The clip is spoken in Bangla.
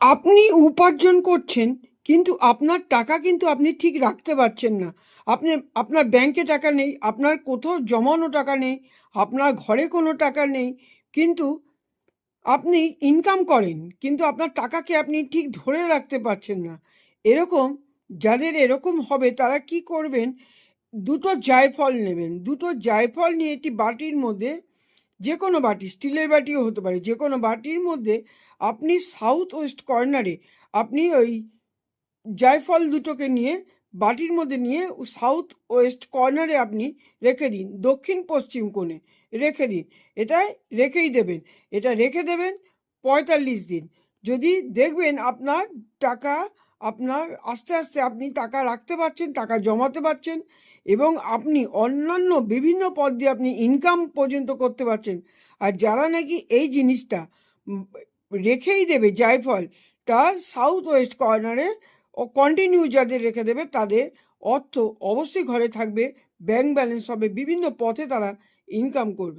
আপনি উপার্জন করছেন, কিন্তু আপনার টাকা কিন্তু আপনি ঠিক রাখতে পারছেন না। আপনি আপনার ব্যাংকে টাকা নেই, আপনার কোথাও জমানো টাকা নেই, আপনার ঘরে কোনো টাকা নেই। কিন্তু আপনি ইনকাম করেন, কিন্তু আপনার টাকাকে আপনি ঠিক ধরে রাখতে পারছেন না। এরকম যাদের এরকম হবে তারা কি করবেন, ২ টো জায়ফল নেবেন। ২ টো জায়ফল নিয়ে একটি বাটির মধ্যে, যে কোনো বাটি, স্টিলের বাটিও হতে পারে, যে কোনো বাটির মধ্যে আপনি সাউথ ওয়েস্ট কর্নারে আপনি ওই জায়ফল দুটোকে নিয়ে বাটির মধ্যে নিয়ে সাউথ ওয়েস্ট কর্নারে আপনি রেখে দিন, দক্ষিণ পশ্চিম কোণে রেখে দিন। এটাই রেখেই দেবেন, এটা রেখে দেবেন ৪৫ দিন। যদি দেখবেন আপনার টাকা, আপনার আস্তে আস্তে আপনি টাকা রাখতে পারছেন, টাকা জমাতে পারছেন, এবং আপনি অন্যান্য বিভিন্ন পথ দিয়ে আপনি ইনকাম পর্যন্ত করতে পারছেন। আর যারা নাকি এই জিনিসটা রেখেই দেবে জায়ফলটা সাউথ ওয়েস্ট কর্নারে ও কন্টিনিউ যাদের রেখে দেবে, তাদের অর্থ অবশ্যই ঘরে থাকবে, ব্যাংক ব্যালেন্স হবে, বিভিন্ন পথে তারা ইনকাম করবে।